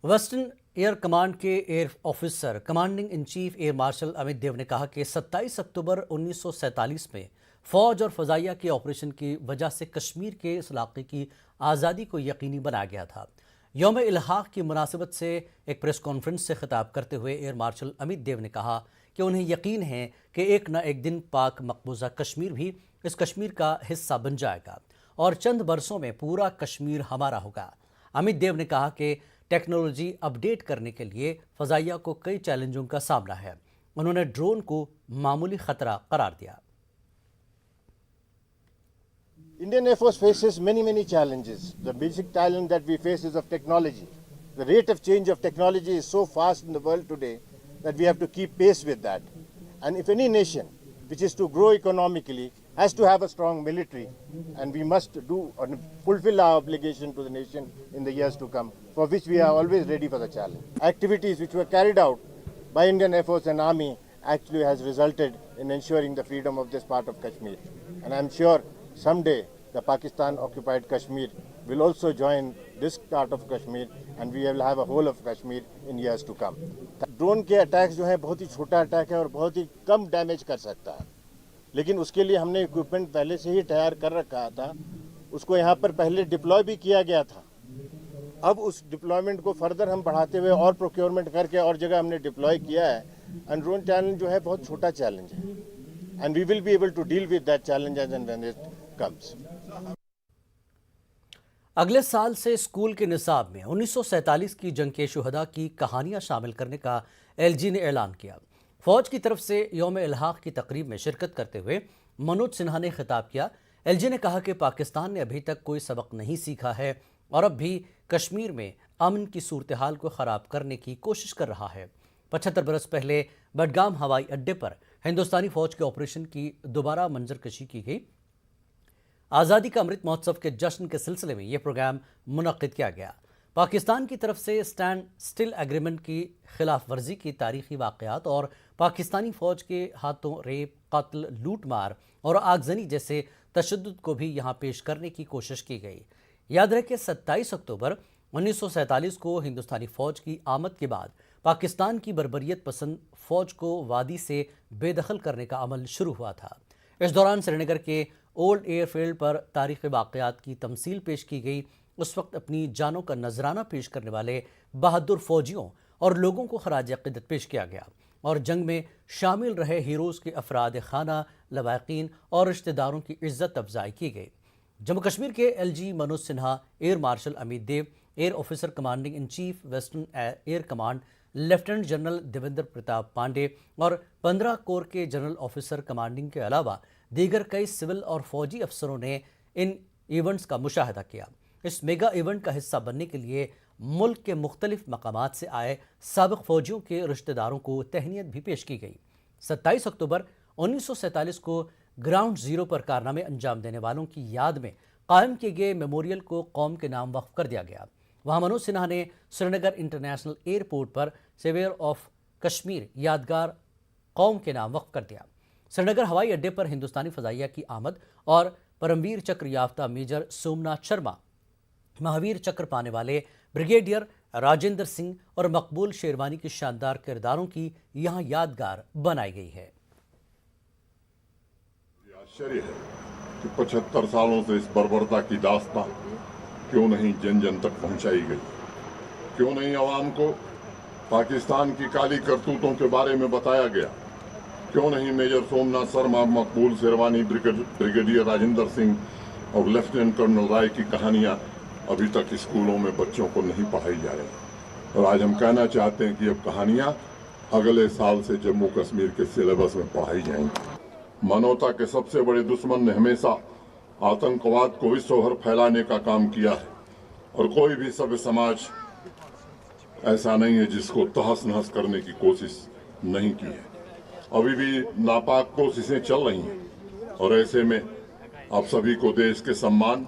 Western air command के air officer commanding in chief air marshal Amit Dev ने कहा कि 27 अक्टूबर 1947 में फौज और फजाइया के ऑपरेशन की वजह से कश्मीर के इस इलाके की आज़ादी को यकीनी बनाया गया था। यौम इल्हाक की मुनासिबत से एक प्रेस कॉन्फ्रेंस से खिताब करते हुए एयर मार्शल अमित देव ने कहा कि उन्हें यकीन है कि एक न एक दिन पाक मकबूजा कश्मीर भी इस कश्मीर का हिस्सा बन जाएगा और चंद बरसों में पूरा कश्मीर हमारा होगा। अमित देव ने कहा कि टेक्नोलॉजी अपडेट करने के लिए फजाइया को कई चैलेंजों का सामना है। उन्होंने ड्रोन को मामूली खतरा करार दिया। Indian Air Force faces many challenges. The basic challenge that we face is of technology. The rate of change of technology is so fast in the world today that we have to keep pace with that. And if any nation which is to grow economically has to have a strong military, and we must do and fulfill our obligation to the nation in the years to come, for which we are always ready for the challenge. Activities which were carried out by Indian Air Force and Army actually has resulted in ensuring the freedom of this part of Kashmir. And I'm sure someday the Pakistan occupied Kashmir will also join this part of Kashmir, and we will have a whole of Kashmir in years to come. Drone के attacks जो है बहुत ही छोटा attack है और बहुत ही कम damage कर सकता है, लेकिन उसके लिए हमने इक्विपमेंट पहले से ही तैयार कर रखा था। उसको यहाँ पर पहले डिप्लॉय भी किया गया था। अब उस डिप्लॉयमेंट को फर्दर हम बढ़ाते हुए और प्रोक्योरमेंट करके और जगह हमने डिप्लॉय किया है। एंड ड्रोन चैलेंज जो है बहुत छोटा चैलेंज है, and we will be able to deal with that challenge as and when it comes. अगले साल से स्कूल के निसाब में 1947 की जंग के शुहदा की कहानियां शामिल करने का एलजी ने ऐलान किया। फौज की तरफ से यौम इल्हाक की तकरीब में शिरकत करते हुए मनोज सिन्हा ने खिताब किया। एलजी ने कहा कि पाकिस्तान ने अभी तक कोई सबक नहीं सीखा है और अब भी कश्मीर में अमन की सूरत हाल को ख़राब करने की कोशिश कर रहा है। 75 बरस पहले बडगाम हवाई अड्डे पर हिंदुस्तानी फौज के ऑपरेशन की दोबारा मंजरकशी की गई। आज़ादी का अमृत महोत्सव के जश्न के सिलसिले में यह प्रोग्राम मुनक्किद किया गया। पाकिस्तान की तरफ से स्टैंड स्टिल एग्रीमेंट की खिलाफ वर्जी की तारीखी वाक़यात और पाकिस्तानी फ़ौज के हाथों रेप, कत्ल, लूटमार और आगजनी जैसे तशद्दुद को भी यहाँ पेश करने की कोशिश की गई। याद रहे कि 27 अक्टूबर 1947 को हिंदुस्तानी फ़ौज की आमद के बाद पाकिस्तान की बर्बरियत पसंद फ़ौज को वादी से बेदखल करने का अमल शुरू हुआ था। इस दौरान श्रीनगर के ओल्ड एयरफील्ड पर तारीख़ी वाक़यात की तमसील पेश की गई। उस वक्त अपनी जानों का नजराना पेश करने वाले बहादुर फौजियों और लोगों को खराज अक़ीदत पेश किया गया और जंग में शामिल रहे हीरोज़ के अफराद खाना, लवाकीन और रिश्तेदारों की इज्जत अफजाई की गई। जम्मू कश्मीर के LG Manoj Sinha, air marshal Amit Dev, air officer commanding in chief western air command lieutenant general Devendra Pratap Pandey और 15 कोर के जनरल ऑफिसर कमांडिंग के अलावा दीगर कई सिविल और फौजी अफसरों ने इन इवेंट्स का मुशाहिदा किया। इस मेगा इवेंट का हिस्सा बनने के लिए मुल्क के मुख्तलिफ मकामात से आए साबिक़ फौजियों के रिश्तेदारों को तहनीत भी पेश की गई। 27 अक्टूबर 1947 को ग्राउंड जीरो पर कारनामे अंजाम देने वालों की याद में कायम किए गए मेमोरियल को कौम के नाम वक्फ कर दिया गया। वहाँ मनोज सिन्हा ने श्रीनगर इंटरनेशनल एयरपोर्ट पर सेवियर ऑफ कश्मीर यादगार कौम के नाम वक्फ कर दिया। श्रीनगर हवाई अड्डे पर हिंदुस्तानी फजाइया की आमद और परमवीर चक्र याफ्ता मेजर सोमनाथ शर्मा, महावीर चक्र पाने वाले ब्रिगेडियर राजेंद्र सिंह और मकबूल शेरवानी की शानदार किरदारों की यहाँ यादगार बनाई गई है। आश्चर्य है कि 75 सालों से इस बर्बरता की दास्तां क्यों नहीं जन जन तक पहुंचाई गई, क्यों नहीं आवाम को पाकिस्तान की काली करतूतों के बारे में बताया गया, क्यों नहीं मेजर सोमनाथ शर्मा, मकबूल शेरवानी, ब्रिगेडियर राजेंद्र सिंह और लेफ्टिनेंट कर्नल राय की कहानियां अभी तक स्कूलों में बच्चों को नहीं पढ़ाई जा रही। और आज हम कहना चाहते हैं कि अब कहानियां अगले साल से जम्मू कश्मीर के सिलेबस में पढ़ाई जाएंगी। मानवता के सबसे बड़े दुश्मन ने हमेशा आतंकवाद को विश्व भर फैलाने का काम किया है और कोई भी सभ्य समाज ऐसा नहीं है जिसको तहस नहस करने की कोशिश नहीं की है। अभी भी नापाक कोशिशें चल रही हैं और ऐसे में आप सभी को देश के सम्मान,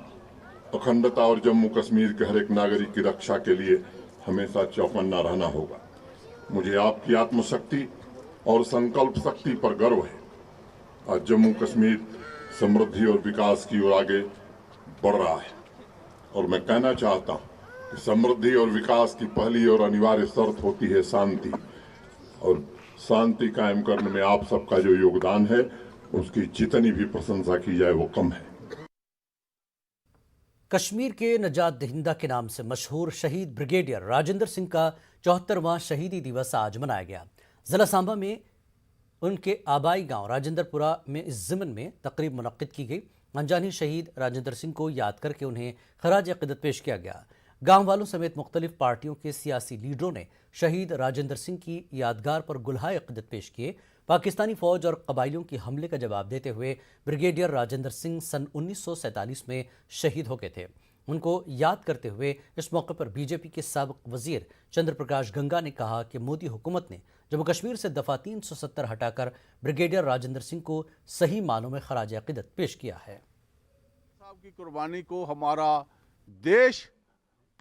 अखंडता और जम्मू कश्मीर के हर एक नागरिक की रक्षा के लिए हमेशा चौकन्ना रहना होगा। मुझे आपकी आत्मशक्ति और संकल्प शक्ति पर गर्व है। आज जम्मू कश्मीर समृद्धि और विकास की ओर आगे बढ़ रहा है और मैं कहना चाहता हूं कि समृद्धि और विकास की पहली और अनिवार्य शर्त होती है शांति, और शांति कायम करने में आप सबका जो योगदान है उसकी जितनी भी प्रशंसा की जाए वो कम है। कश्मीर के नजात दहिंदा के नाम से मशहूर शहीद ब्रिगेडियर राजेंद्र सिंह का 74वां शहीदी दिवस आज मनाया गया। जिला सांबा में उनके आबाई गांव राजेंद्रपुरा में इस ज़िमन में तकरीब मुनक्किद की गई। अनजानी शहीद राजेंद्र सिंह को याद करके उन्हें खराज अक़ीदत पेश किया गया। गांव वालों समेत मुख्तलिफ पार्टियों के सियासी लीडरों ने शहीद राजेंद्र सिंह की यादगार पर गुलहाए अक़ीदत पेश किए। पाकिस्तानी फौज और कबाइलियों के हमले का जवाब देते हुए ब्रिगेडियर राजेंद्र सिंह सन 1947 में शहीद हो गए थे। उनको याद करते हुए इस मौके पर बीजेपी के साबिक़ वजीर चंद्र प्रकाश गंगा ने कहा कि मोदी हुकूमत ने जम्मू कश्मीर से दफ़ा 370 हटाकर ब्रिगेडियर राजेंद्र सिंह को सही मानों में खराज अक़ीदत पेश किया है। साहब की कुर्बानी को हमारा देश,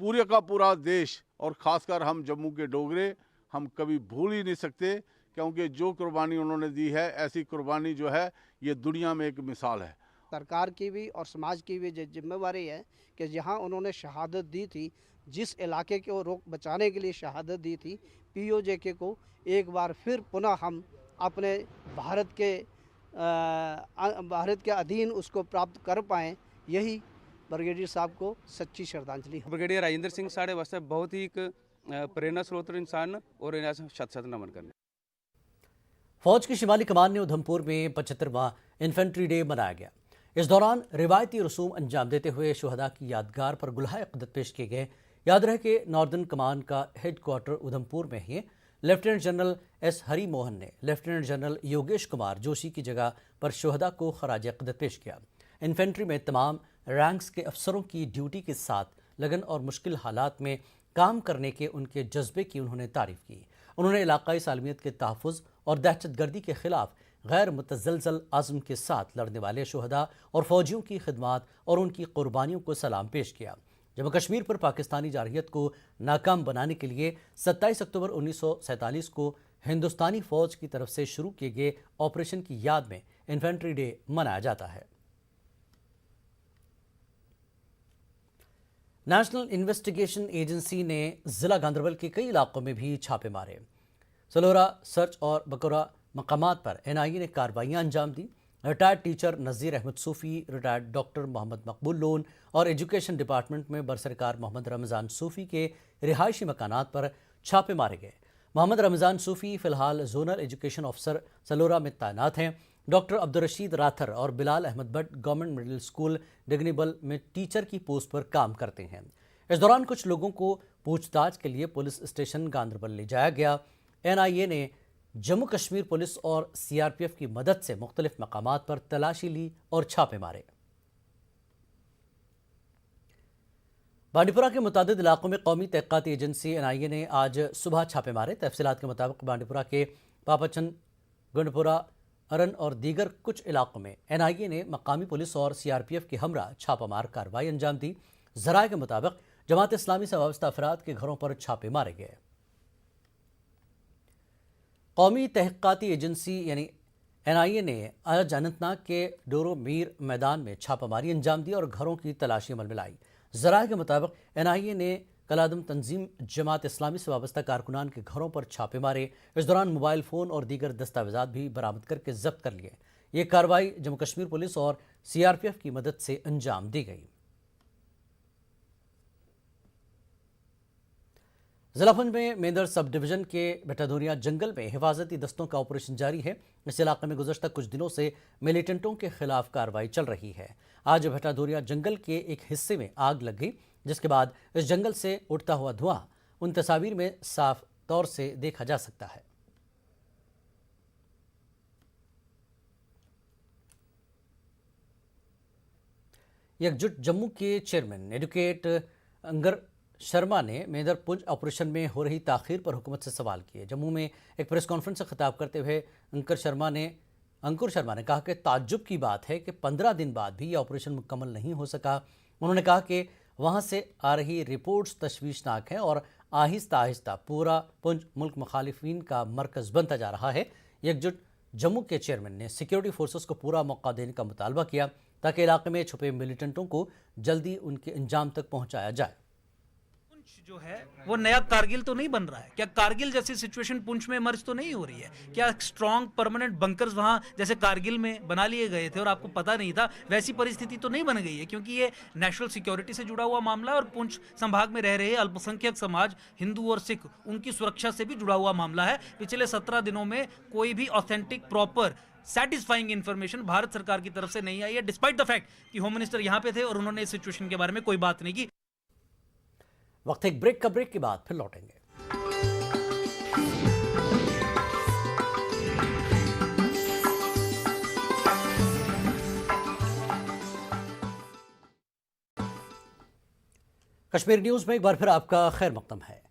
पूरे का पूरा देश और ख़ासकर हम जम्मू के डोगरे हम कभी भूल ही नहीं सकते, क्योंकि जो कुर्बानी उन्होंने दी है, ऐसी कुर्बानी जो है ये दुनिया में एक मिसाल है। सरकार की भी और समाज की भी जिम्मेवारी है कि जहां उन्होंने शहादत दी थी, जिस इलाके को रोक बचाने के लिए शहादत दी थी, पीओजेके को एक बार फिर पुनः हम अपने भारत के अधीन उसको प्राप्त कर पाएँ, यही ब्रिगेडियर साहब को सच्ची श्रद्धांजलि है। ब्रिगेडियर राजेंद्र सिंह साढ़े वास्ते बहुत ही एक प्रेरणा स्रोत इंसान और इन्हें शत शत नमन करने। फौज की शिमाली कमान ने उधमपुर में 75वां इन्फेंट्री डे मनाया गया। इस दौरान रिवायती रसूम अंजाम देते हुए शुहदा की यादगार पर गुलहाए अक़ीदत पेश किए गए। याद रहे कि नॉर्दर्न कमान का हेडक्वार्टर उधमपुर में ही लेफ्टिनेंट जनरल एस हरी मोहन ने लेफ्टिनेंट जनरल योगेश कुमार जोशी की जगह पर शुहदा को खराज अक़ीदत पेश किया। इन्फेंट्री में तमाम रैंक्स के अफसरों की ड्यूटी के साथ लगन और मुश्किल हालात में काम करने के उनके जज्बे की उन्होंने तारीफ की। उन्होंने इलाकाई सालमियत के तहफ़्फ़ुज़ और दहशतगर्दी के खिलाफ गैर मुतज़लज़ल आज़म के साथ लड़ने वाले शुहदा और फौजियों की खिदमात और उनकी कुर्बानियों को सलाम पेश किया। जम्मू कश्मीर पर पाकिस्तानी जारहियत को नाकाम बनाने के लिए 27 अक्टूबर 1947 को हिंदुस्तानी फ़ौज की तरफ से शुरू किए गए ऑपरेशन की याद में इन्फेंट्री डे मनाया जाता है। नेशनल इन्वेस्टिगेशन एजेंसी ने ज़िला गांदरबल के कई इलाकों में भी छापे मारे। सलोरा, सर्च और बकोरा मकामात पर एनआईए ने कार्रवाइयाँ अंजाम दी। रिटायर्ड टीचर नज़ीर अहमद सूफ़ी, रिटायर्ड डॉक्टर मोहम्मद मकबूल लोन और एजुकेशन डिपार्टमेंट में बरसरकार मोहम्मद रमज़ान सूफ़ी के रिहायशी मकानात पर छापे मारे गए। मोहम्मद रमज़ान सूफ़ी फ़िलहाल जोनल एजुकेशन ऑफिसर सलोरा में तैनात हैं। डॉक्टर अब्दुल रशीद राथर और Bilal Ahmad Bhat government middle school डिग्निबल में टीचर की पोस्ट पर काम करते हैं। इस दौरान कुछ लोगों को पूछताछ के लिए पुलिस स्टेशन गांदरबल ले जाया गया। एनआईए ने जम्मू कश्मीर पुलिस और सीआरपीएफ की मदद से मुख्तलिफ मकामात पर तलाशी ली और छापे मारे। बांडीपुरा के मुतादिद इलाकों में कौमी तहक़ीक़ाती एजेंसी एनआईए ने आज सुबह छापे मारे। तफसीलात के मुताबिक बांडीपुरा के पापाचंद, गुंडपुरा, अरन और दीगर कुछ इलाकों में एनआईए ने मकामी पुलिस और सीआरपीएफ के हमरा छापामार कार्रवाई अंजाम दी। ज़राए के मुताबिक जमात इस्लामी से वाबस्ता अफराद के घरों पर छापे मारे गए। कौमी तहक़ीक़ाती एजेंसी यानी एनआईए ने आज अनंतनाग के डोरो मीर मैदान में छापामारी अंजाम दी और घरों की तलाशी अमल में लाई। ज़राए के मुताबिक एनआईए ने कलादम तंजीम जमात इस्लामी से वाबस्ता कारकुनान के घरों पर छापे मारे। इस दौरान मोबाइल फ़ोन और दीगर दस्तावेज़ात भी बरामद करके जब्त कर लिए। ये कार्रवाई जम्मू कश्मीर पुलिस और सीआरपीएफ की मदद से अंजाम दी गई। जिलापुंज में मेंदर सब डिवीज़न के बेटादोरिया जंगल में हिफाजती दस्तों का ऑपरेशन जारी है। इस इलाके में गुज़श्ता कुछ दिनों से मिलिटेंटों के खिलाफ कार्रवाई चल रही है। आज बेटादोरिया जंगल के एक हिस्से में आग लग गई, जिसके बाद इस जंगल से उठता हुआ धुआं उन तस्वीर में साफ तौर से देखा जा सकता है। एकजुट जम्मू के चेयरमैन एडवोकेट अंगर शर्मा ने मेंदर पुंज ऑपरेशन में हो रही ताखीर पर हुकूमत से सवाल किए। जम्मू में एक प्रेस कॉन्फ्रेंस से खिताब करते हुए अंकुर शर्मा ने कहा कि ताज्जुब की बात है कि 15 दिन बाद भी यह ऑपरेशन मुकम्मल नहीं हो सका। उन्होंने कहा कि वहां से आ रही रिपोर्ट्स तशवीशनाक हैं और आहिस्ता आहिस्ता पूरा पुंज मुल्क मुखालिफिन का मरकज़ बनता जा रहा है। एकजुट जम्मू के चेयरमैन ने सिक्योरिटी फोर्सेस को पूरा मौका देने का मुतालबा किया ताकि इलाके में छुपे मिलिटेंटों को जल्दी उनके अंजाम तक पहुँचाया जाए। जो है वो नया कारगिल तो नहीं बन रहा है? क्या कारगिल जैसी सिचुएशन पुंछ में इमर्ज तो नहीं हो रही है? क्या स्ट्रॉन्ग परमानेंट बंकर्स वहां जैसे कारगिल में बना लिए गए थे और आपको पता नहीं था, वैसी परिस्थिति तो नहीं बन गई है? क्योंकि ये नेशनल सिक्योरिटी से जुड़ा हुआ मामला है और पुंछ संभाग में रह रहे अल्पसंख्यक समाज हिंदू और सिख, उनकी सुरक्षा से भी जुड़ा हुआ मामला है। पिछले 17 दिनों में कोई भी authentic proper satisfying information Bharat सरकार की तरफ से नहीं आई है, डिस्पाइट द फैक्ट कि होम मिनिस्टर यहां पे थे और उन्होंने इस सिचुएशन के बारे में कोई बात नहीं की। वक्त एक ब्रेक का, ब्रेक के बाद फिर लौटेंगे। कश्मीर न्यूज में एक बार फिर आपका खैर मकदम है।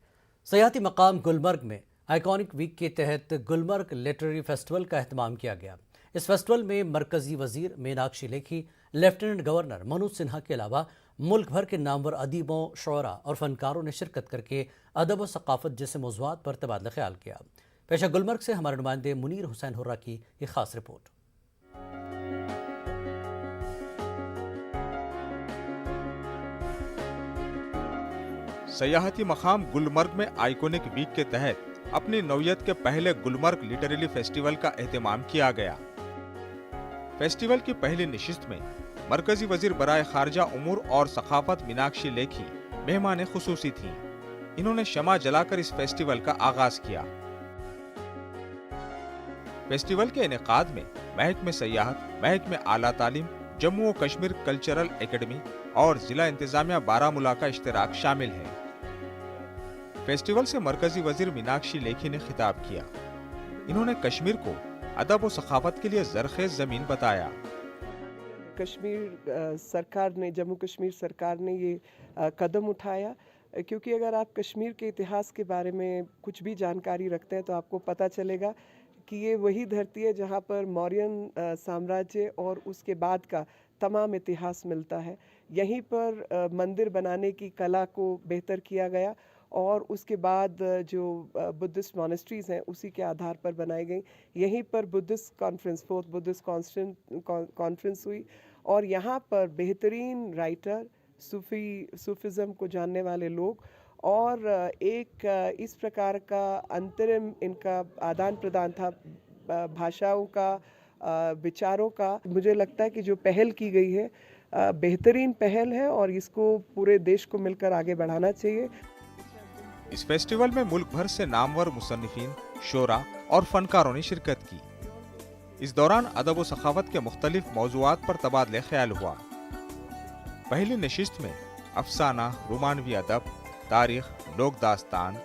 सयाहती मकाम गुलमर्ग में आइकॉनिक वीक के तहत गुलमर्ग लिटरेरी फेस्टिवल का एहतमाम किया गया। इस फेस्टिवल में मरकजी वजीर मीनाक्षी लेखी, लेफ्टिनेंट गवर्नर मनोज सिन्हा के अलावा मुल्क भर के नामवर अदीबों, शोरा और फनकारों ने शिरकत करके अदब और सकाफत जैसे मौज़ूआत पर तबादला ख्याल किया। पेशा गुलमर्ग से हमारे नुमाइंदे मुनीर हुसैन हुर्रा की एक खास रिपोर्ट। सयाहती मकाम गुलमर्ग में आइकॉनिक वीक के तहत अपनी नौयत के पहले गुलमर्ग लिटरेरी फेस्टिवल का एहतमाम किया गया। फेस्टिवल की पहली नशिस्त में मरकजी वजीर बराए खारजा उमूर और सखाफत मीनाक्षी लेखी मेहमान खुसूसी थीं। इन्होंने शमा जलाकर इस फेस्टिवल का आगाज किया। फेस्टिवल के इनेकाद में महकमे सयाहत, महकमे आला तालीम, जम्मू और कश्मीर कल्चरल एकेडमी और जिला इंतजामिया बारामूला का इश्तिराक शामिल है। फेस्टिवल से मरकजी वजीर मीनाक्षी लेखी ने खिताब किया। इन्होंने कश्मीर को अदब और सखाफत के लिए जरखेज जमीन बताया। कश्मीर सरकार ने, जम्मू कश्मीर सरकार ने ये कदम उठाया क्योंकि अगर आप कश्मीर के इतिहास के बारे में कुछ भी जानकारी रखते हैं तो आपको पता चलेगा कि ये वही धरती है जहाँ पर मौर्यन साम्राज्य और उसके बाद का तमाम इतिहास मिलता है। यहीं पर मंदिर बनाने की कला को बेहतर किया गया और उसके बाद जो बुद्धिस्ट मॉनेस्ट्रीज़ हैं उसी के आधार पर बनाई गई। यहीं पर Buddhist conference, fourth Buddhist conference हुई और यहाँ पर बेहतरीन राइटर, सूफिज़म को जानने वाले लोग और एक इस प्रकार का अंतरिम इनका आदान प्रदान था भाषाओं का, विचारों का। मुझे लगता है कि जो पहल की गई है बेहतरीन पहल है और इसको पूरे देश को मिलकर आगे बढ़ाना चाहिए। इस फेस्टिवल में मुल्क भर से नामवर मुसन्निफीन, शोरा और फनकारों ने शिरकत की। इस दौरान अदब व सखावत के मुख्तलिफ मौज़ूआत पर तबादले ख्याल हुआ। पहली नशिस्त में अफसाना, रोमानवी अदब, तारीख, लोक दास्तान,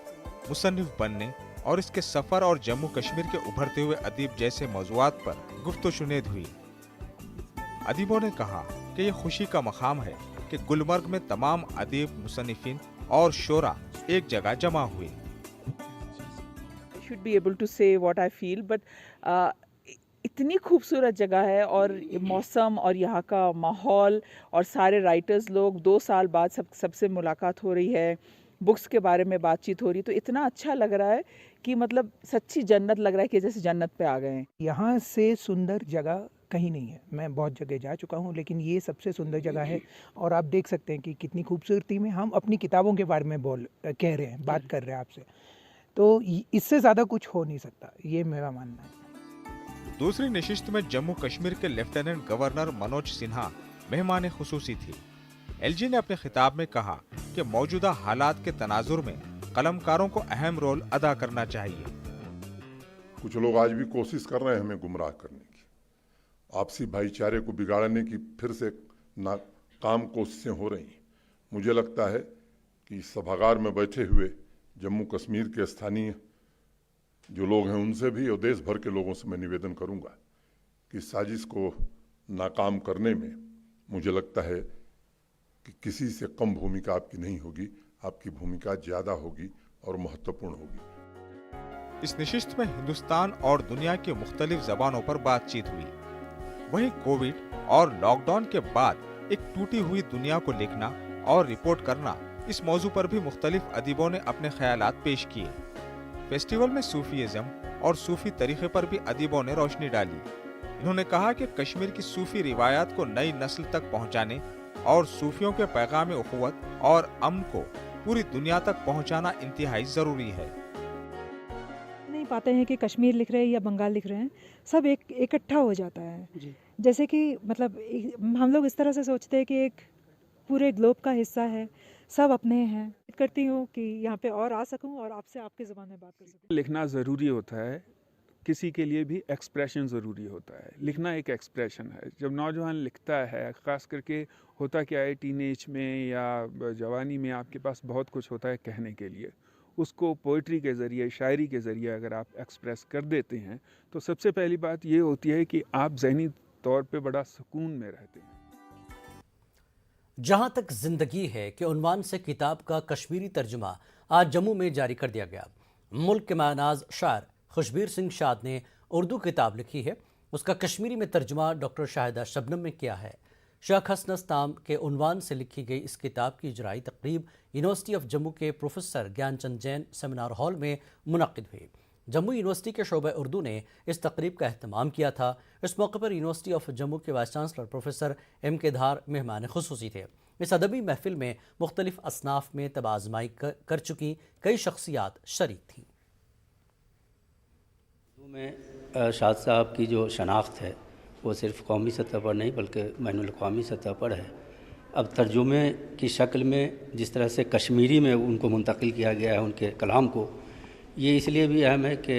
मुसन्निफ बनने और इसके सफ़र और जम्मू कश्मीर के उभरते हुए अदीब जैसे मौज़ूआत पर गुफ्त-ओ-शुनीद हुई। अदीबों ने कहा कि यह खुशी का मकाम है कि गुलमर्ग में तमाम अदीब, मुसन्निफीन और शोरा एक जगह जमा हुए। I should be able to say what I feel, but इतनी खूबसूरत जगह है और मौसम और यहाँ का माहौल और सारे राइटर्स लोग 2 साल बाद सबसे मुलाकात हो रही है, बुक्स के बारे में बातचीत हो रही, तो इतना अच्छा लग रहा है कि मतलब सच्ची जन्नत लग रहा है कि जैसे जन्नत पे आ गए हैं। यहाँ से सुंदर जगह कहीं नहीं है। मैं बहुत जगह जा चुका हूँ लेकिन ये सबसे सुंदर जगह है और आप देख सकते हैं कि कितनी खूबसूरती में हम अपनी किताबों के बारे में कह रहे हैं, बात कर रहे हैं आपसे, तो इससे ज़्यादा कुछ हो नहीं सकता, ये मेरा मानना है। दूसरी नशिस्त में जम्मू कश्मीर के लेफ्टिनेंट गवर्नर मनोज सिन्हा मेहमान खुसूसी थी। एलजी ने अपने खिताब में कहा कि मौजूदा हालात के तनाजुर में कलमकारों को अहम रोल अदा करना चाहिए। कुछ लोग आज भी कोशिश कर रहे हैं हमें गुमराह करने की, आपसी भाईचारे को बिगाड़ने की फिर से नाकाम कोशिशें हो रही हैं। मुझे लगता है कि सभागार में बैठे हुए जम्मू कश्मीर के स्थानीय जो लोग हैं उनसे भी और देश भर के लोगों से मैं निवेदन करूंगा कि साजिश को नाकाम करने में मुझे लगता है कि किसी से कम भूमिका आपकी नहीं होगी, आपकी भूमिका ज़्यादा होगी और महत्वपूर्ण होगी। इस नशिस्त में हिंदुस्तान और दुनिया की मुख्तलिफ ज़बानों पर बातचीत हुई। वहीं कोविड और लॉकडाउन के बाद एक टूटी हुई दुनिया को लिखना और रिपोर्ट करना, इस मौजू पर भी मुख्तलिफ अदीबों ने अपने ख्यालात पेश किए। फेस्टिवल में सूफीइज़्म और सूफी तरीक़े पर भी अदीबों ने रोशनी डाली। इन्होंने कहा कि कश्मीर की सूफी रिवायात को नई नस्ल तक पहुंचाने और सूफियों के पैगाम उख़ुवत और अमन को पूरी दुनिया तक पहुंचाना इंतहाई जरूरी है। नहीं पाते हैं कि कश्मीर लिख रहे हैं या बंगाल लिख रहे हैं, सब एक इकट्ठा हो जाता है। जैसे कि मतलब हम लोग इस तरह से सोचते हैं कि एक पूरे ग्लोब का हिस्सा है, सब अपने हैं। करती हूँ कि यहाँ पे और आ सकूँ और आपसे आपकी ज़बान में बात कर सकूँ। लिखना ज़रूरी होता है, किसी के लिए भी एक्सप्रेशन ज़रूरी होता है। लिखना एक एक्सप्रेशन है। जब नौजवान लिखता है, ख़ास करके होता क्या है टीनेज में या जवानी में, आपके पास बहुत कुछ होता है कहने के लिए, उसको पोइट्री के ज़रिए, शायरी के ज़रिए अगर आप एक्सप्रेस कर देते हैं तो सबसे पहली बात ये होती है कि आप ज़हनी तौर पे बड़ा सुकून में रहते हैं। जहां तक जिंदगी है कि उन्वान से किताब का कश्मीरी तर्जुमा आज जम्मू में जारी कर दिया गया। मुल्क के मानाज शायर खुशबीर सिंह शाद ने उर्दू किताब लिखी है, उसका कश्मीरी में तर्जुमा डॉक्टर शाहिदा शबनम ने किया है। शेख हसनस ताम के उन्वान से लिखी गई इस किताब की इजराई तकरीब यूनिवर्सिटी ऑफ जम्मू के professor Gyanchand Jain seminar hall में मुनक्किद हुई। जम्मू यूनिवर्सिटी के शोबा उर्दू ने इस तकरीब का एहतमाम किया था। इस मौके पर यूनिवर्सिटी ऑफ जम्मू के वाइस चांसलर प्रोफेसर M.K. धार मेहमान खुसूसी थे। इस अदबी महफिल में मुख्तलिफ असनाफ में तबाज़माई कर चुकी कई शख्सियात शरीक थीं। में शाद साहब की जो शनाख्त है वो सिर्फ़ कौमी सतह पर नहीं बल्कि बैनुल अक़वामी सतह पर है। अब तर्जुमे की शक्ल में जिस तरह से कश्मीरी में उनको मुंतकिल किया गया है उनके कलाम को, ये इसलिए भी अहम है कि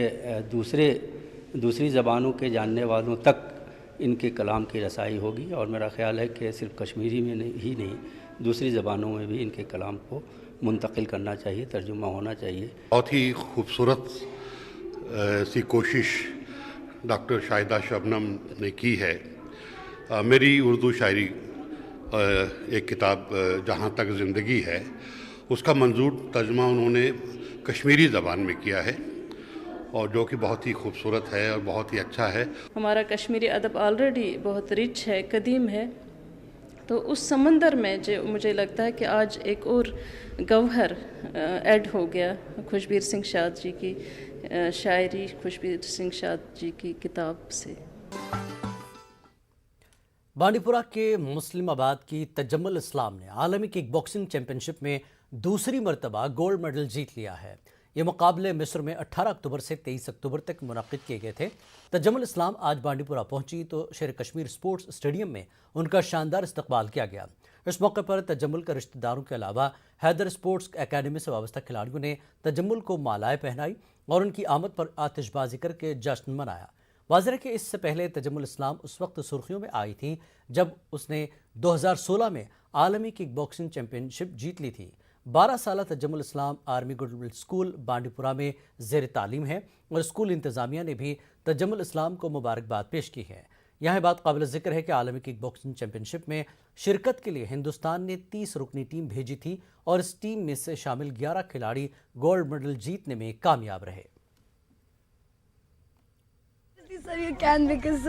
दूसरी ज़बानों के जानने वालों तक इनके कलाम की रसाई होगी। और मेरा ख़्याल है कि सिर्फ कश्मीरी में ही नहीं, दूसरी ज़बानों में भी इनके कलाम को मुंतकिल करना चाहिए, तर्जुमा होना चाहिए। बहुत ही खूबसूरत सी कोशिश डॉक्टर शाहिदा शबनम ने की है। मेरी उर्दू शायरी एक किताब जहाँ तक ज़िंदगी है, उसका मंजूर तर्जुमा उन्होंने कश्मीरी ज़बान में किया है और जो कि बहुत ही खूबसूरत है और बहुत ही अच्छा है। हमारा कश्मीरी अदब ऑलरेडी बहुत रिच है, कदीम है, तो उस समंदर में जो मुझे लगता है कि आज एक और गौहर ऐड हो गया खुशबीर सिंह शाद जी की शायरी, खुशबीर सिंह शाद जी की किताब से। बांडीपुरा के मुस्लिमाबाद की तजम्मुल इस्लाम ने आलमी किक बॉक्सिंग चैंपियनशिप में दूसरी मरतबा गोल्ड मेडल जीत लिया है। ये मुकाबले मिस्र में 18 अक्टूबर से 23 अक्टूबर तक मुनक़िद किए गए थे। तजम्मुल इस्लाम आज बांडीपुरा पहुंची तो शेर कश्मीर स्पोर्ट्स स्टेडियम में उनका शानदार इस्तकबाल किया गया। इस मौके पर तजम्मुल के रिश्तेदारों के अलावा हैदर स्पोर्ट्स एकेडमी से वाबस्ता खिलाड़ियों ने तजम्मुल को मालाएं पहनाई और उनकी आमद पर आतिशबाजी करके जश्न मनाया। वाज़ेह कि इससे पहले तजम्मुल इस्लाम उस वक्त सुर्खियों में आई थी जब उसने 2016 में आलमी किक बॉक्सिंग चैंपियनशिप जीत ली थी। 12 साल तजम्मुल इस्लाम आर्मी गुडविल स्कूल बांडीपुरा में ज़ेर तालीम है और स्कूल इंतज़ामिया ने भी तजम्मुल इस्लाम को मुबारकबाद पेश की है। यह बात काबिल ज़िक्र है कि आलमी किक बॉक्सिंग चैंपियनशिप में शिरकत के लिए हिंदुस्तान ने 30 रुकनी टीम भेजी थी और इस टीम में से शामिल 11 खिलाड़ी गोल्ड मेडल जीतने में कामयाब रहे। सर यू कैन बिकॉज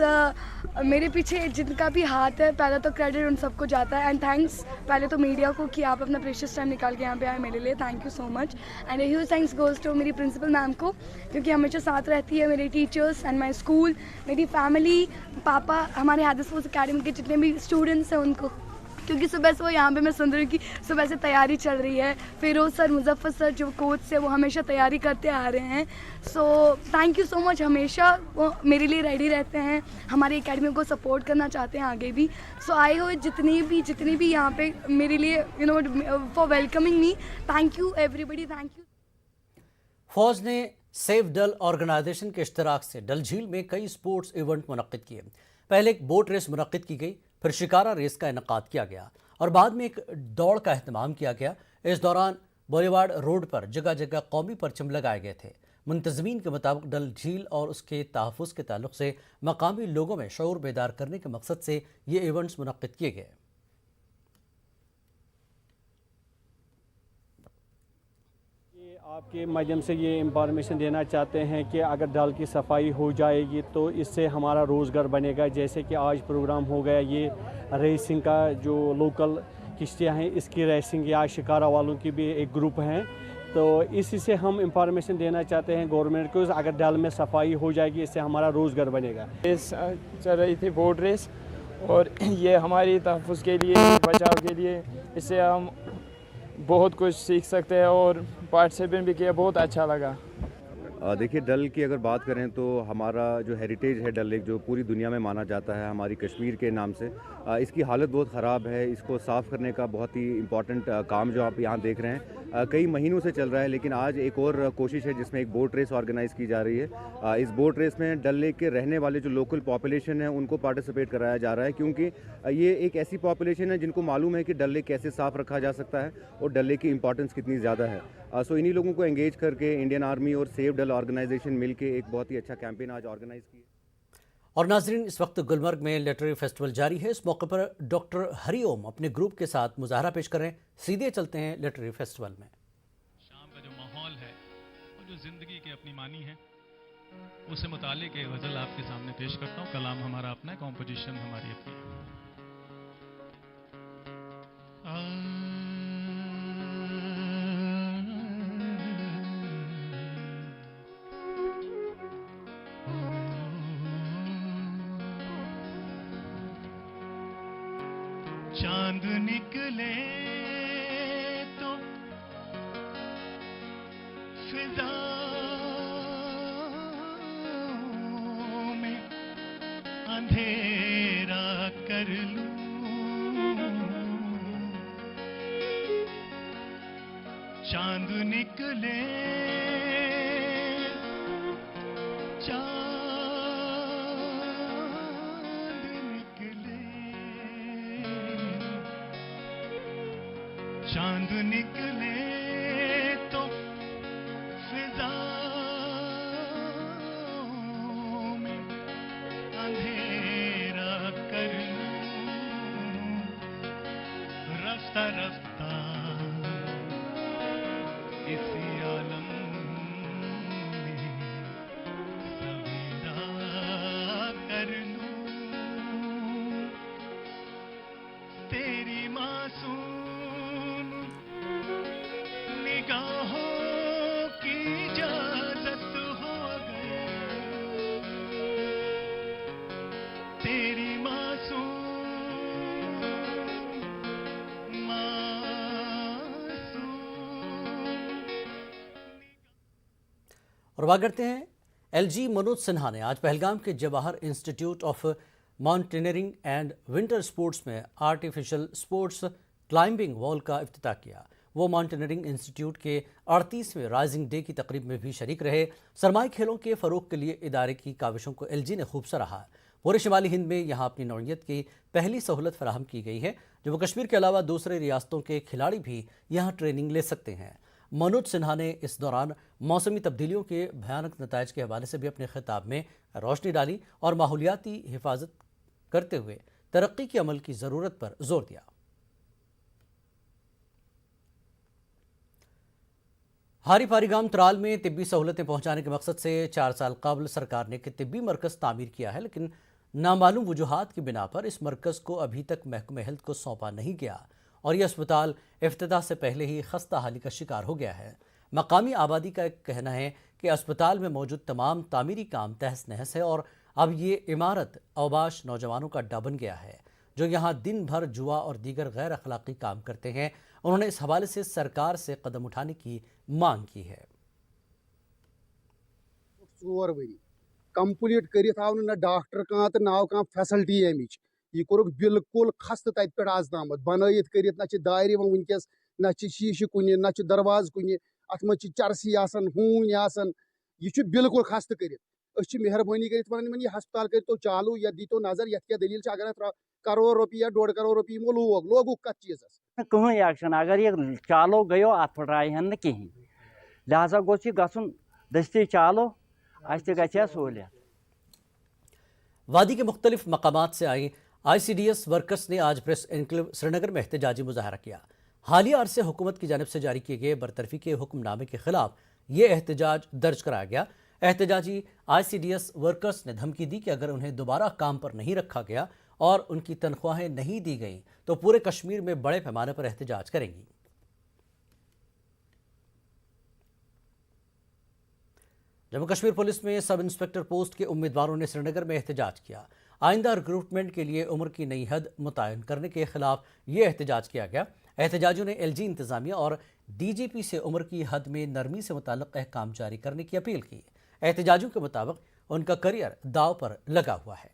मेरे पीछे जिनका भी हाथ है, पहला तो क्रेडिट उन सबको जाता है। एंड थैंक्स पहले तो मीडिया को कि आप अपना प्रेशियस टाइम निकाल के यहाँ पे आए मेरे लिए, thank you so much. And huge thanks goes to मेरी प्रिंसिपल मैम को, क्योंकि हमेशा साथ रहती है, मेरे टीचर्स एंड माई स्कूल, मेरी फैमिली, पापा, हमारे हैदर स्पोर्ट्स अकेडमी के जितने भी स्टूडेंट्स हैं उनको, क्योंकि सुबह से वो यहाँ पे मैं सुन रही हूँ कि सुबह से तैयारी चल रही है। फिरोज सर, मुजफ्फर सर जो कोच से, वो हमेशा तैयारी करते आ रहे हैं। So thank you so much, हमेशा वो मेरे लिए रेडी रहते हैं, हमारी एकेडमी को सपोर्ट करना चाहते हैं आगे भी। सो आई हो जितनी भी यहाँ पे मेरे लिए you know for welcoming me, thank you everybody, thank you. फौज ने सेव डल ऑर्गेनाइजेशन के इश्तराक से डल झील में कई स्पोर्ट्स इवेंट मुनक्किद किए। पहले एक बोट रेस मुनक्किद की गई, फिर शिकारा रेस का इनकाद किया गया और बाद में एक दौड़ का अहतमाम किया गया। इस दौरान बोलीवार्ड रोड पर जगह जगह कौमी परचम लगाए गए थे। मुंतज़मीन के मुताबिक डल झील और उसके तहफ़्फ़ुज़ के ताल्लुक से मकामी लोगों में शऊर बेदार करने के मकसद से ये इवेंट्स मुनक्किद किए गए। आपके माध्यम से ये इंफॉर्मेशन देना चाहते हैं कि अगर डल की सफाई हो जाएगी तो इससे हमारा रोज़गार बनेगा। जैसे कि आज प्रोग्राम हो गया ये रेसिंग का, जो लोकल किश्तियाँ हैं इसकी रेसिंग, या शिकारा वालों की भी एक ग्रुप हैं, तो इसी से हम इंफॉर्मेशन देना चाहते हैं गवर्नमेंट को, अगर डल में सफाई हो जाएगी इससे हमारा रोज़गार बनेगा। रेस चल रही थी, बोट रेस, और ये हमारी तहफ़्फ़ुज़ के लिए, बचाव के लिए, इससे हम बहुत कुछ सीख सकते हैं और पार्टिसिपेट भी किया, बहुत अच्छा लगा। देखिए, डल की अगर बात करें तो हमारा जो हेरिटेज है डल लेक, जो पूरी दुनिया में माना जाता है हमारी कश्मीर के नाम से, इसकी हालत बहुत ख़राब है। इसको साफ़ करने का बहुत ही इम्पॉर्टेंट काम जो आप यहाँ देख रहे हैं कई महीनों से चल रहा है, लेकिन आज एक और कोशिश है जिसमें एक बोट रेस ऑर्गेनाइज़ की जा रही है। इस बोट रेस में डल लेक के रहने वाले जो लोकल पॉपुलेशन है उनको पार्टिसिपेट कराया जा रहा है, क्योंकि ये एक ऐसी पॉपुलेशन है जिनको मालूम है कि डल लेक कैसे साफ़ रखा जा सकता है और डल लेक की इंपॉर्टेंस कितनी ज़्यादा है। सो इन्हीं लोगों को एंगेज करके इंडियन आर्मी और सेव डल ऑर्गेनाइजेशन मिलके एक बहुत ही अच्छा कैंपेन आज ऑर्गेनाइज किया। और नाजरीन, इस वक्त गुलमर्ग में लिटरेरी फेस्टिवल जारी है। इस मौके पर डॉक्टर हरिओम अपने ग्रुप के साथ मुजाहरा पेश कर रहे हैं। सीधे चलते हैं लिटरेरी फेस्टिवल में। शाम का जो माहौल है और जो जिंदगी की अपनी मानी है, उससे मुतालिक एक गज़ल आपके सामने पेश करता हूँ। कलाम हमारा अपना है, कॉम्पोजिशन हमारी अपनी है। चांद निकले तो फिजाओं में अंधेरा कर लूं, चांद निकले चांद निकले तो फिजाओं में अंधेरा कर लूं, रफ्ता रफ्ता इसी आलम में सवेरा कर लूं, तेरी मासूम निगाहों की इजाजत हो गई, तेरी और बात करते हैं एलजी मनोज सिन्हा ने आज पहलगाम के Jawahar institute of mountaineering and winter sports में आर्टिफिशियल स्पोर्ट्स क्लाइंबिंग वॉल का इफ्तिताह किया। वो माउंटेनियरिंग इंस्टीट्यूट के 38वें राइजिंग डे की तकरीब में भी शरीक रहे। सरमाई खेलों के फ़रोग के लिए इदारे की काविशों को एलजी ने खूब सराहा। पूरे शिमाली हिंद में यहाँ अपनी नौइयत की पहली सहूलत फराहम की गई है। जम्मू कश्मीर के अलावा दूसरे रियासतों के खिलाड़ी भी यहाँ ट्रेनिंग ले सकते हैं। मनोज सिन्हा ने इस दौरान मौसमी तब्दीलियों के भयानक नताइज के हवाले से भी अपने खिताब में रोशनी डाली और माहौलियाती हिफाजत करते हुए तरक्की के अमल की ज़रूरत पर जोर दिया। हारी फारीगाम त्राल में तिब्बी सहूलतें पहुंचाने के मकसद से 4 साल कबल सरकार ने एक तिब्बी मरकज़ तामीर किया है, लेकिन नामालूम वजूहात की बिना पर इस मरकज़ को अभी तक महकमे हेल्थ को सौंपा नहीं गया और यह अस्पताल इफ्तिताह से पहले ही खस्ता हाली का शिकार हो गया है। मकामी आबादी का एक कहना है कि अस्पताल में मौजूद तमाम तामीरी काम तहस नहस है और अब ये इमारत औबाश नौजवानों का अड्डा बन गया है जो यहाँ दिन भर जुआ और दीगर गैर अखलाकी काम करते हैं। उन्होंने इस हवाले से सरकार से कदम उठाने की मांग की है। 4 वरी कंप्लीट करित आव न डॉक्टर कहाँ तो नाव कहाँ फैसिलिटी अमिच यह कोरुक बिल्कुल खस्त तत पे आज तम बनत कर दायरे वनकस न शीशे कुन न दरवाज कुन अत मज चरसी हून यह बिल्कुल खस्त कर मेहरबानी कर यह हस्पताल करो चालू या दीतो नजर ये क्या दलील अगर करोड़ रुपये या 1.5 करोड़ रुपये लोग कत चीज कहीं एक्शन अगर ये चालू गयो अत पटाए न कहीं लिहाजा गोस गन दस्ती चालू सहूलियत। वादी के मुख्तलिफ मकामात से आई ICDS वर्कर्स ने आज प्रेस एनक्लेव श्रीनगर में एहतजाजी मुजाहरा किया। हालिया अरसे हुकूमत की जानिब से जारी किए गए बरतरफी के हुक्मनामे के खिलाफ ये एहतजाज दर्ज कराया गया। एहतजाजी ICDS वर्कर्स ने धमकी दी कि अगर उन्हें दोबारा काम पर नहीं रखा गया और उनकी तनख्वाहें नहीं दी गईं तो पूरे कश्मीर में बड़े पैमाने पर एहतजाज करेंगी। जम्मू कश्मीर पुलिस में सब इंस्पेक्टर पोस्ट के उम्मीदवारों ने श्रीनगर में एहतजाज किया। आइंदा रिक्रूटमेंट के लिए उम्र की नई हद मुतय्यन करने के खिलाफ ये एहतजाज किया गया। एहतजाजियों ने एलजी इंतजामिया और डीजीपी से उम्र की हद में नरमी से मुताल्लिक अहकाम जारी करने की अपील की। एहतजाजियों के मुताबिक उनका करियर दाव पर लगा हुआ है।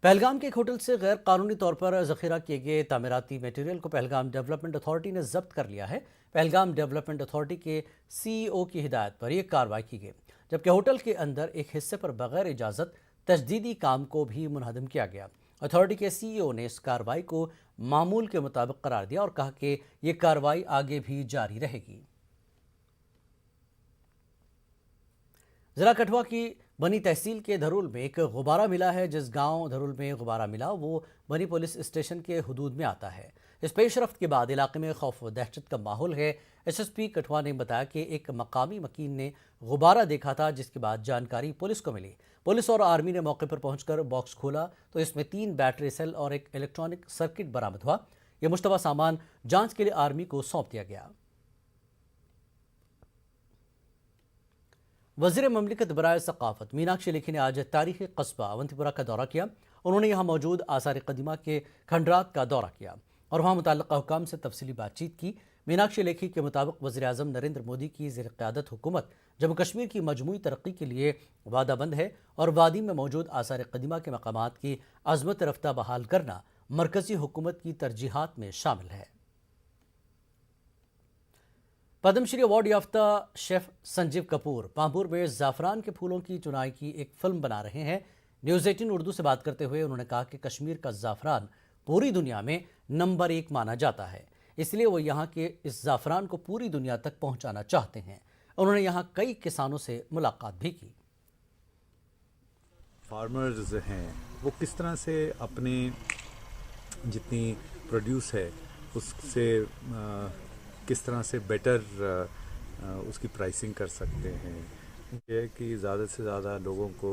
पहलगाम के एक होटल से गैर कानूनी तौर पर जखीरा किए गए तामीराती मटेरियल को पहलगाम डेवलपमेंट अथॉरिटी ने जब्त कर लिया है। पहलगाम डेवलपमेंट अथॉरिटी के सीईओ की हिदायत पर यह कार्रवाई की गई, जबकि होटल के अंदर एक हिस्से पर बगैर इजाज़त तजदीदी काम को भी मुनहदम किया गया। अथॉरिटी के सीईओ ने इस कार्रवाई को मामूल के मुताबिक करार दिया और कहा कि यह कार्रवाई आगे भी जारी रहेगी। जिला कठुआ की बनी तहसील के धरुल में एक गुब्बारा मिला है। जिस गांव धरुल में गुब्बारा मिला वो बनी पुलिस स्टेशन के हुदूद में आता है। इस पेशरफ्त के बाद इलाके में खौफ व दहशत का माहौल है। एसएसपी कठुआ ने बताया कि एक मकामी मकीन ने गुब्बारा देखा था, जिसके बाद जानकारी पुलिस को मिली। पुलिस और आर्मी ने मौके पर पहुंचकर बॉक्स खोला तो इसमें 3 बैटरी सेल और एक इलेक्ट्रॉनिक सर्किट बरामद हुआ। यह मुश्तबा सामान जांच के लिए आर्मी को सौंप दिया गया। वज़ीर ममलिकत बराए सकाफत मीनाक्षी लेखी ने आज तारीखी कस्बा अवंतीपुरा का दौरा किया। उन्होंने यहाँ मौजूद आसार कदीमा के खंडरात का दौरा किया और वहाँ मुतल्लिक़ा हुकाम से तफसीली बातचीत की। मीनाक्षी लेखी के मुताबिक वज़ीर आज़म नरेंद्र मोदी की ज़ेर क़यादत हुकूमत जम्मू कश्मीर की मजमूई तरक्की के लिए वादाबंद है और वादी में मौजूद आसार कदीमा के मकामात की अज़मत रफ्ता बहाल करना मरकज़ी हुकूमत की तरजीहात में शामिल है। पद्मश्री अवार्ड याफ्ता शेफ संजीव कपूर पांपुर में ज़ाफ़रान के फूलों की चुनाई की एक फिल्म बना रहे हैं। न्यूज़ 18 उर्दू से बात करते हुए उन्होंने कहा कि कश्मीर का ज़ाफ़रान पूरी दुनिया में नंबर 1 माना जाता है, इसलिए वो यहाँ के इस ज़ाफ़रान को पूरी दुनिया तक पहुँचाना चाहते हैं। उन्होंने यहाँ कई किसानों से मुलाकात भी की। फार्मर्स हैं वो किस तरह से अपने जितनी प्रोड्यूस है उससे किस तरह से बेटर उसकी प्राइसिंग कर सकते हैं। ये है कि ज़्यादा से ज़्यादा लोगों को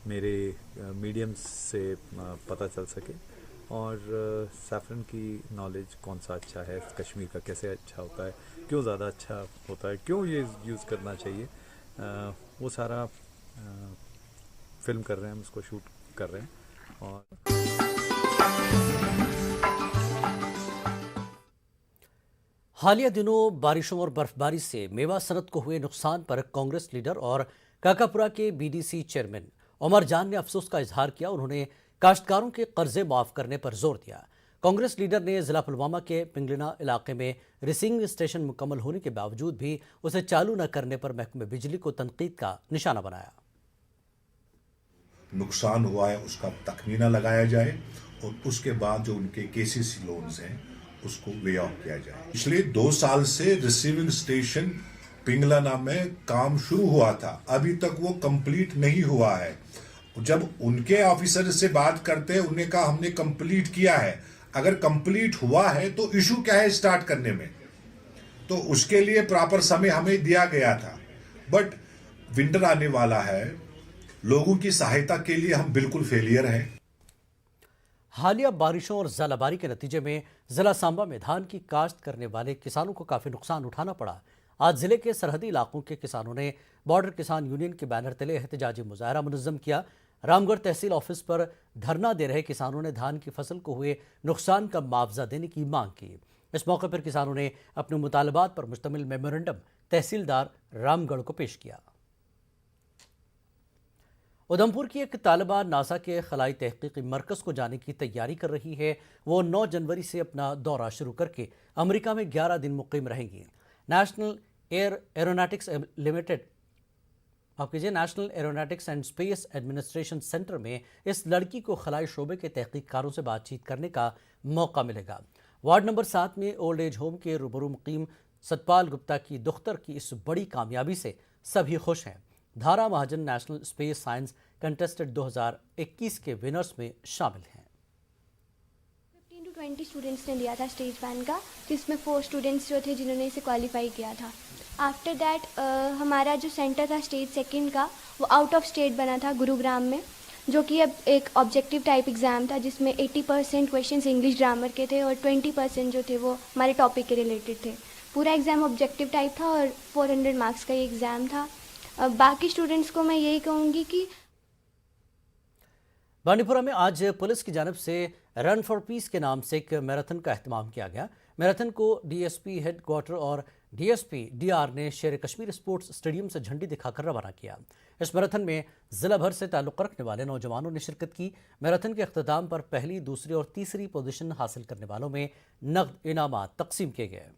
मेरे मीडियम्स से पता चल सके और सैफरन की नॉलेज कौन सा अच्छा है, कश्मीर का कैसे अच्छा होता है, क्यों ज़्यादा अच्छा होता है, क्यों ये यूज़ करना चाहिए, वो सारा फिल्म कर रहे हैं, हम उसको शूट कर रहे हैं। और हालिया दिनों बारिशों और बर्फबारी से मेवा सनत को हुए नुकसान पर कांग्रेस लीडर और काकापुरा के बीडीसी चेयरमैन उमर जान ने अफसोस का इजहार किया। उन्होंने काश्तकारों के कर्जे माफ करने पर जोर दिया। कांग्रेस लीडर ने जिला पुलवामा के पिंगलिना इलाके में रिसीविंग स्टेशन मुकम्मल होने के बावजूद भी उसे चालू न करने पर महकमे बिजली को तनकीद का निशाना बनाया। नुकसान हुआ है उसका तखमीना लगाया जाए और उसके बाद जो उनके केसीसी लोन्स हैं उसको वे ऑफ किया जाए। पिछले 2 साल से रिसीविंग स्टेशन पिंगलाना में काम शुरू हुआ था, अभी तक वो कंप्लीट नहीं हुआ है। जब उनके ऑफिसर से बात करते हैं उन्हें कहा हमने कंप्लीट किया है, अगर कंप्लीट हुआ है तो इशू क्या है स्टार्ट करने में, तो उसके लिए प्रॉपर समय हमें दिया गया था। बट विंटर आने वाला है, लोगों की सहायता के लिए हम बिल्कुल फेलियर हैं। हालिया बारिशों और ज़ालाबारी के नतीजे में जिला सांबा में धान की काश्त करने वाले किसानों को काफ़ी नुकसान उठाना पड़ा। आज जिले के सरहदी इलाकों के किसानों ने बॉर्डर किसान यूनियन के बैनर तले एहतजाजी मुजाहरा मुनज़्ज़म किया। रामगढ़ तहसील ऑफिस पर धरना दे रहे किसानों ने धान की फसल को हुए नुकसान का मुआवजा देने की मांग की। इस मौके पर किसानों ने अपने मुतालबात पर मुश्तमिल मेमोरेंडम तहसीलदार रामगढ़ को पेश किया। उधमपुर की एक तालिबा नासा के खलाई तहकीकी मरकज़ को जाने की तैयारी कर रही है। वो 9 जनवरी से अपना दौरा शुरू करके अमेरिका में 11 दिन मुक़ीम रहेंगी। National aeronautics and space administration centre में इस लड़की को खलाई शोबे के तहकीककारों से बातचीत करने का मौका मिलेगा। वार्ड नंबर 7 में ओल्ड एज होम के रूबरू मुकीम सतपाल गुप्ता की दुख्तर की इस बड़ी कामयाबी से सभी खुश हैं। धारा महाजन नेशनल स्पेस साइंस कंटेस्टेड 2021 के विनर्स में शामिल हैं। 15 to 20 स्टूडेंट्स ने लिया था स्टेज बैन का, जिसमें 4 स्टूडेंट्स जो थे जिन्होंने इसे क्वालिफाई किया था। आफ्टर दैट हमारा जो सेंटर था स्टेज सेकंड का वो आउट ऑफ स्टेट बना था गुरुग्राम में, जो कि अब एक ऑब्जेक्टिव टाइप एग्ज़ाम था जिसमें 80% क्वेश्चंस इंग्लिश ग्रामर के थे और 20% जो थे वो हमारे टॉपिक के रिलेटेड थे। पूरा एग्ज़ाम ऑब्जेक्टिव टाइप था और 400 मार्क्स का ये एग्ज़ाम था। बाकी स्टूडेंट्स को मैं यही कहूँगी कि बांडीपुरा में आज पुलिस की जानिब से रन फॉर पीस के नाम से एक मैराथन का एहतमाम किया गया। मैराथन को डीएसपी हेडक्वार्टर और डीएसपी डीआर ने शेर कश्मीर स्पोर्ट्स स्टेडियम से झंडी दिखाकर रवाना किया। इस मैराथन में जिला भर से ताल्लुक़ रखने वाले नौजवानों ने शिरकत की। मैराथन के अख्ताम पर पहली, दूसरी और तीसरी पोजीशन हासिल करने वालों में नकद इनामात तकसीम किए गए।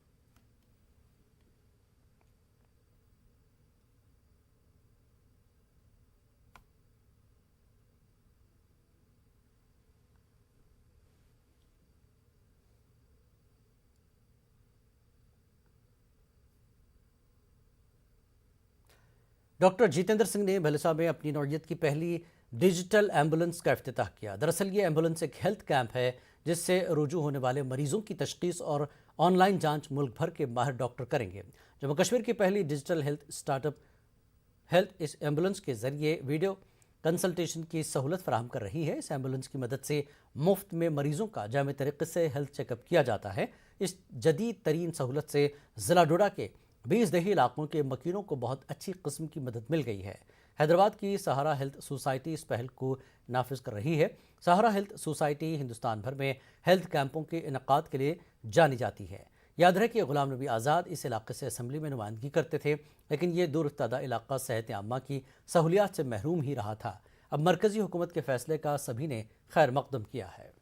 डॉक्टर जितेंद्र सिंह ने भैलसा में अपनी नौइयत की पहली डिजिटल एम्बुलेंस का इफ्तिताह किया। दरअसल ये एम्बुलेंस एक हेल्थ कैंप है जिससे रुजू होने वाले मरीजों की तशखीस और ऑनलाइन जांच मुल्क भर के माहिर डॉक्टर करेंगे। जम्मू कश्मीर की पहली डिजिटल हेल्थ स्टार्टअप हेल्थ इस एम्बुलेंस के जरिए वीडियो कंसल्टेशन की सहूलत फराहम कर रही है। इस एम्बुलेंस की मदद से मुफ्त में मरीजों का जामे तरीके से हेल्थ चेकअप किया जाता है। इस जदीद तरीन सहूलत से ज़िला डोडा के 20 दही इलाकों के मकीनों को बहुत अच्छी किस्म की मदद मिल गई है। हैदराबाद की सहारा हेल्थ सोसाइटी इस पहल को नाफिज कर रही है। सहारा हेल्थ सोसाइटी हिंदुस्तान भर में हेल्थ कैंपों के इनकाद के लिए जानी जाती है। याद रहे कि गुलाम नबी आज़ाद इस इलाके से असम्बली में नुमाइंदगी करते थे, लेकिन ये दूर इफ्तादा इलाका सेहत आम्मा की सहूलियात से महरूम ही रहा था। अब मरकजी हुकूमत के फैसले का सभी ने खैर मकदम किया है।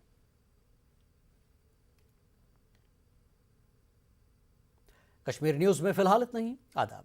कश्मीर न्यूज़ में फिलहाल इतना ही। आदाब।